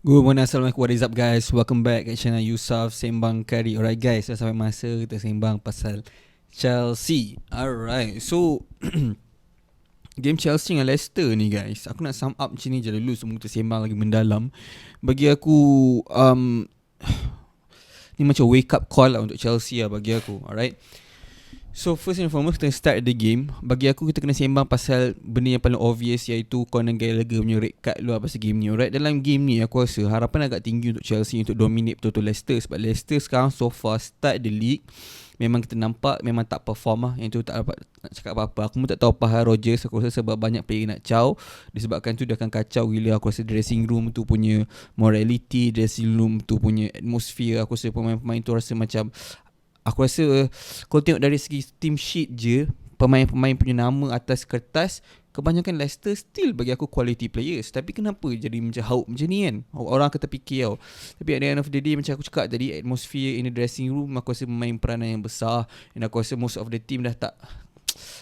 Good morning, Assalamualaikum, what is up guys? Welcome back at channel Yusuf Sembang Kari. Alright guys, dah sampai masa kita sembang pasal Chelsea. Alright, so game Chelsea dengan Leicester ni guys, aku nak sum up macam ni je dulu sebelum kita sembang lagi mendalam. Bagi aku ni macam wake up call lah untuk Chelsea lah bagi aku. Alright, so first and foremost kita start the game. Bagi aku kita kena sembang pasal benda yang paling obvious, iaitu Conor Gallagher punya red card luar pasal game ni. Alright, dalam game ni aku rasa harapan agak tinggi untuk Chelsea untuk dominate betul-betul Leicester. Sebab Leicester sekarang so far start the league, memang kita nampak memang tak perform lah. Yang tu tak dapat nak cakap apa-apa. Aku pun tak tahu apa hal Rodgers. Aku rasa sebab banyak player nak caw, disebabkan tu dia akan kacau gila. Aku rasa dressing room tu punya morality, dressing room tu punya atmosphere, aku rasa pemain-pemain tu rasa macam, aku rasa kalau tengok dari segi team sheet je, pemain-pemain punya nama atas kertas, kebanyakan Leicester still bagi aku quality players. Tapi kenapa jadi macam hauk macam ni kan? Orang akan terfikir tau. Tapi at the end of the day, macam aku cakap tadi, atmosphere in the dressing room aku rasa main peranan yang besar. Dan aku rasa most of the team dah tak,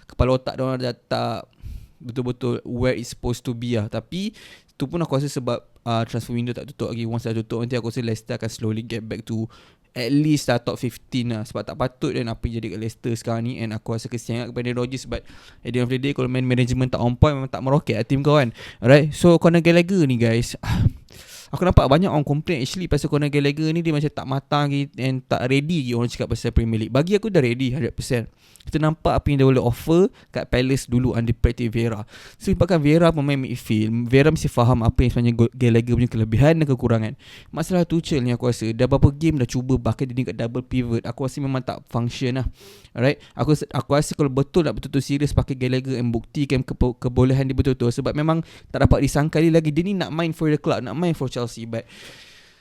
kepala otak diorang dah tak betul-betul where it's supposed to be lah. Tapi tu pun aku rasa sebab transfer window tak tutup lagi. Once dah tutup, nanti aku rasa Leicester akan slowly get back to at least top 15 lah. Sebab tak patut dan apa yang jadi kat Leicester sekarang ni. And aku rasa kesian kepada Rodgers. But at the end of the day, kalau main management tak on point, memang tak meroket lah team kau kan. Alright, so Conor Gallagher ni guys, aku nampak banyak orang complain actually pasal Conor Gallagher ni dia macam tak matang lagi and tak ready lagi. Orang cakap pasal Premier League. Bagi aku dah ready 100%. Kita nampak apa yang dia boleh offer kat Palace dulu under Patrick Vieira. Sebabkan Vieira pemain midfield, Vieira mesti faham apa yang sebenarnya Gallagher punya kelebihan dan kekurangan. Masalah Tuchel ni aku rasa dah berapa game dah cuba bahkan dia kat double pivot, aku rasa memang tak function lah. Alright, aku rasa kalau betul nak betul-betul serius pakai Gallagher and buktikan kebolehan dia betul-betul, sebab memang tak dapat disangkali lagi dia ni nak main for the club, nak main for Chelsea. But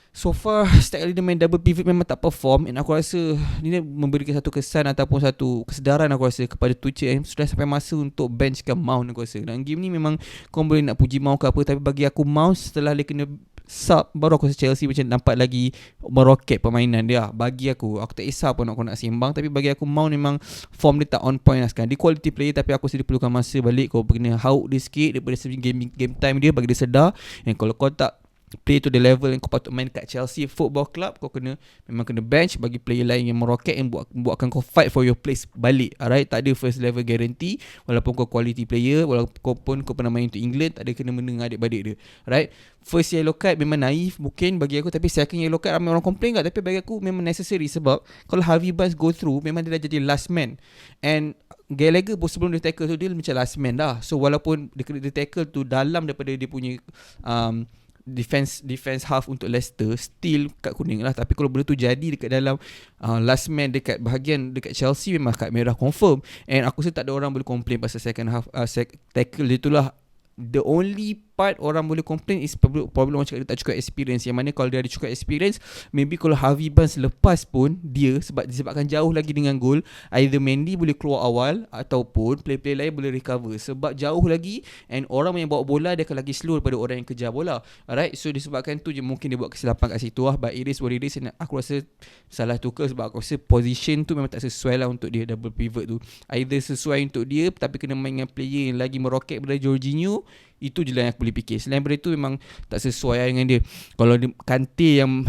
so far setiap kali dia main double pivot memang tak perform. And aku rasa ni memberikan satu kesan ataupun satu kesedaran aku rasa kepada Tuchel, sudah sampai masa untuk benchkan Mount. Aku rasa dalam game ni memang kau boleh nak puji Mount ke apa, tapi bagi aku Mount setelah dia kena sub, baru aku rasa Chelsea macam nampak lagi meroket permainan dia. Bagi aku tak kisah pun aku nak sembang, tapi bagi aku Mount memang form dia tak on point lah sekarang. Dia quality player, tapi aku rasa dia perlukan masa balik. Kau kena hauk dia sikit daripada game time dia, bagi dia sedar. And kalau kau tak play to the level yang kau patut main kat Chelsea Football Club, kau memang kena bench bagi player lain yang meroket yang buatkan kau fight for your place balik. Alright, tak ada first level guarantee. Walaupun kau quality player, walaupun kau pernah main untuk England, tak ada kena mendengar adik-beradik dia. Alright, first yellow card memang naif mungkin bagi aku, tapi second yellow card ramai orang complain kat, tapi bagi aku memang necessary. Sebab kalau Harvey Barnes go through, memang dia dah jadi last man. And Gallagher pun sebelum dia tackle tu dia macam last man dah. So walaupun dia tackle tu dalam daripada dia punya defense half untuk Leicester, still kad kuning lah. Tapi kalau benda tu jadi dekat dalam last man dekat bahagian dekat Chelsea, memang kad merah confirm. And aku rasa tak ada orang boleh complain pasal second half tackle dia tu lah. The only part orang boleh complain is problem orang cakap dia tak cukup experience. Yang mana kalau dia ada cukup experience, maybe kalau Harvey Barnes lepas pun dia, disebabkan jauh lagi dengan gol, either Mendy boleh keluar awal ataupun player-player lain boleh recover. Sebab jauh lagi, and orang yang bawa bola dia akan lagi slow daripada orang yang kejar bola. Alright, so disebabkan tu je mungkin dia buat kesilapan kat situ lah. But it is what it is. And aku rasa salah Tuchel sebab aku rasa position tu memang tak sesuai lah untuk dia double pivot tu. Either sesuai untuk dia, tapi kena main dengan player yang lagi meroket daripada Jorginho. Itu je lah yang aku boleh fikir. Selain daripada itu memang tak sesuai dengan dia. Kalau Kante yang,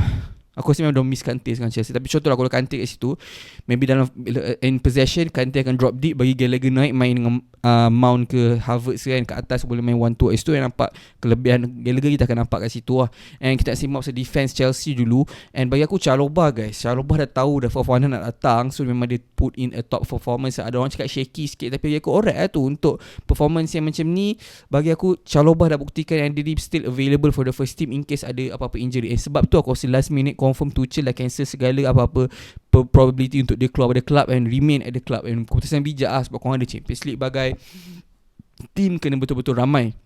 aku rasa memang dah miss Kante dengan Chelsea. Tapi contoh lah kalau Kante kat situ, maybe dalam in possession Kante akan drop deep, bagi Gallagher naik main dengan Mount ke Havertz kan kat atas, boleh main 1-2. Itu yang nampak kelebihan Gallagher, kita akan nampak kat situ lah. And kita nak simak pasal defense Chelsea dulu. And bagi aku Chalobah guys, Chalobah dah tahu dah Fofana nak datang, so memang dia put in a top performance. Ada orang cakap shaky sikit, tapi bagi aku alright lah tu. Untuk performance yang macam ni, bagi aku Chalobah dah buktikan yang dia still available for the first team in case ada apa-apa injury. Sebab tu aku rasa last minute confirm Tuchel dah cancel segala apa-apa probability untuk dia keluar dari club and remain at the club. And keputusan bijak lah, sebab korang ada Champions League bagai, team kena betul-betul ramai.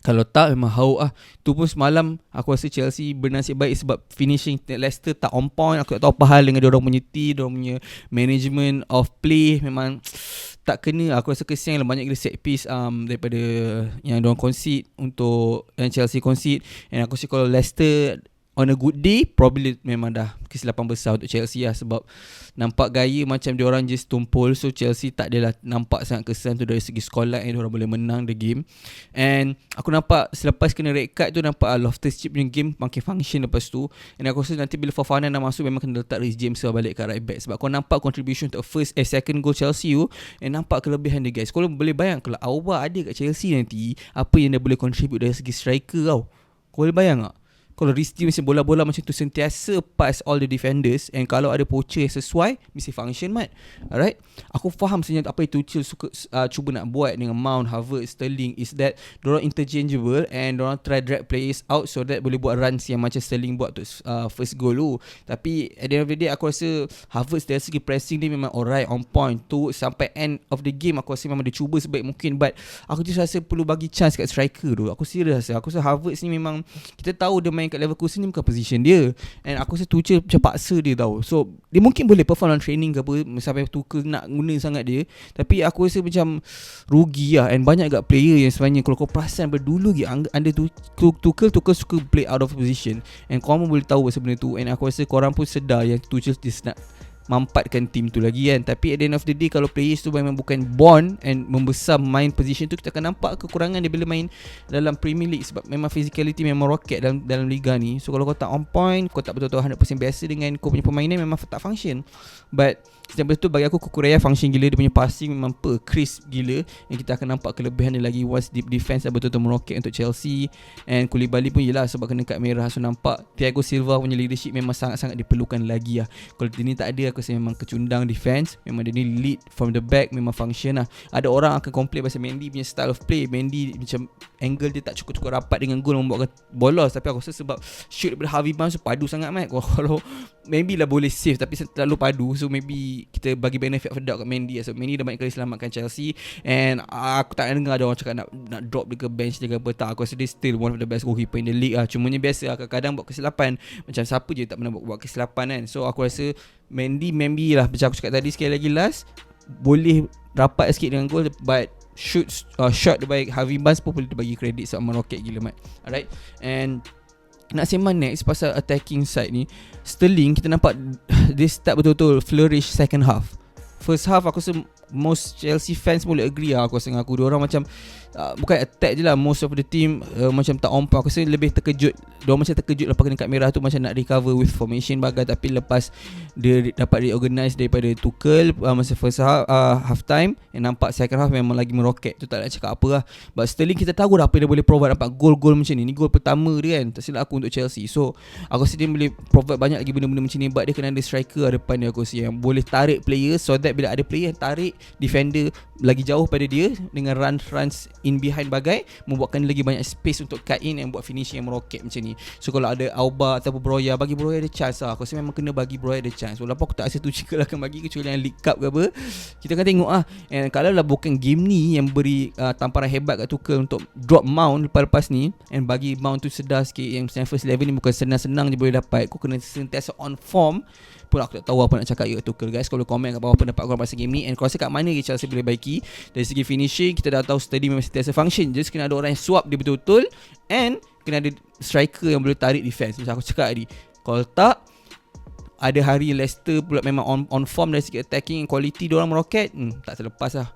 Kalau tak memang hauk lah. Tu pun semalam aku rasa Chelsea bernasib baik sebab finishing Leicester tak on point. Aku tak tahu apa hal dengan diorang punya team, diorang punya management of play memang tak kena. Aku rasa kesian lah, banyak gila set piece daripada yang diorang concede untuk yang Chelsea concede. And aku rasa kalau Leicester on a good day probably memang dah kesilapan besar untuk Chelsea lah, sebab nampak gaya macam diorang just tumpul. So Chelsea tak adalah nampak sangat kesan tu dari segi scoreline, diorang boleh menang the game. And aku nampak selepas kena red card tu, nampak Loftus-Cheek punya game makin function lepas tu. And aku rasa nanti bila Fofana dah masuk, memang kena letak Reece James balik kat right back, sebab kau nampak contribution untuk second goal Chelsea tu, and nampak kelebihan dia guys. Kau boleh bayang kalau Auba ada kat Chelsea nanti, apa yang dia boleh contribute dari segi striker tau. Kau boleh bayang tak? Kalau Reece James bola-bola macam tu sentiasa pass all the defenders, and kalau ada poacher yang sesuai, mesti function mat. Alright, aku faham sebenarnya apa itu Tuchel suka cuba nak buat dengan Mount, Havertz, Sterling, is that diorang interchangeable and diorang try drag players out so that boleh buat runs yang macam Sterling buat untuk first goal tu. Tapi at the end of the day, aku rasa Havertz dari segi pressing dia memang alright, on point tu sampai end of the game. Aku rasa memang dia cuba sebaik mungkin, but aku just rasa perlu bagi chance kat striker tu. Aku serius, aku rasa Havertz ni memang, kita tahu dia main kat Leverkusen ni bukan position dia, and aku rasa Tuchel macam paksa dia tau. So dia mungkin boleh perform dalam training ke apa sampai Tuchel nak guna sangat dia, tapi aku rasa macam rugi lah. And banyak agak player yang sebenarnya kalau kau perasan berdulu lagi under Tuchel suka play out of position, and korang pun boleh tahu pasal benda tu. And aku rasa korang pun sedar yang Tuchel just nak mampatkan tim tu lagi kan. Tapi at the end of the day, kalau players tu memang bukan born and membesar main position tu, kita akan nampak kekurangan dia bila main dalam Premier League, sebab memang physicality memang rocket dalam liga ni. So kalau kau tak on point, kau tak betul-betul 100% biasa dengan kau punya permainan, memang tak function. But setiap betul bagi aku, Kukureya function gila. Dia punya passing memang crisp gila, and kita akan nampak kelebihan dia lagi once deep defense dah betul-betul meroket untuk Chelsea. And Koulibaly pun yelah sebab kena kad merah. So nampak Thiago Silva punya leadership memang sangat-sangat diperlukan lagi lah. Kalau dia ni tak ada, aku rasa memang kecundang defense. Memang dia ni lead from the back, memang function lah. Ada orang akan complain pasal Mendy punya style of play. Mendy macam angle dia tak cukup-cukup rapat dengan gol, membuatkan bolos. Tapi aku rasa sebab shoot daripada Harvey Barnes padu sangat mat. Kalau maybe lah boleh save, tapi terlalu padu. So maybe kita bagi benefit of the doubt kat Mendy. So Mendy dah banyak kali selamatkan Chelsea, and aku tak dengar ada orang cakap nak drop dia ke bench dia ke apa. Tak, aku rasa dia still one of the best goalkeeper in the league lah. Cumanya biasa lah, kadang-kadang buat kesilapan. Macam siapa je tak pernah buat kesilapan kan. So aku rasa Mendy lah, macam aku cakap tadi, sekali lagi last, boleh rapat sikit dengan gol, but shot dia baik. Harvey Barnes pun boleh bagi kredit sebab meroket gila mat. Alright, and nak sembang next pasal attacking side ni, Sterling kita nampak dia start betul-betul flourish second half. First half aku rasa most Chelsea fans boleh agree lah, aku rasa dengan aku. Diorang macam bukan attack je lah, most of the team macam tak on point. Aku rasa lebih terkejut. Diorang macam terkejut lepas kena kad merah tu, macam nak recover with formation bagai. Tapi lepas dia dapat reorganize daripada Tuchel masa first half time, and nampak second half memang lagi meroket. Tu tak nak cakap apa lah. But Sterling kita tahu dah apa dia boleh provide. Nampak gol-gol macam ni, ni gol pertama dia kan, tak silap aku, untuk Chelsea. So aku rasa dia boleh provide banyak lagi benda-benda macam ni. But dia kena ada striker depan dia, aku rasa, yang boleh tarik player, so that bila ada player yang tarik defender lagi jauh pada dia dengan runs in behind bagai, membuatkan lagi banyak space untuk cut in and buat finishing yang meroket macam ni. So kalau ada Auba ataupun Broya, bagi Broya ada chance lah. Aku rasa memang kena bagi Broya ada chance. Walaupun aku tak rasa Tuchel akan bagi, kecuali yang League Cup ke apa, kita akan tengok lah. And kalau lah bukan game ni yang beri tamparan hebat kat Tuchel untuk drop Mount lepas ni, and bagi Mount tu sedar sikit yang first 11 ni bukan senang-senang je boleh dapat. Kau kena sentiasa on form pun. Aku tak tahu apa nak cakap kat Tuchel guys. Kalau komen kat bawah pendapat korang pasal game ni, and kau rasa kat mana Chelsea boleh baiki. Dari segi finishing kita dah tahu steady memang sentiasa function, just kena ada orang yang swap dia betul-betul, and kena ada striker yang boleh tarik defense macam aku cakap tadi. Kalau tak, ada hari Leicester pula memang on form dari segi attacking quality, diorang meroket, tak terlepas lah.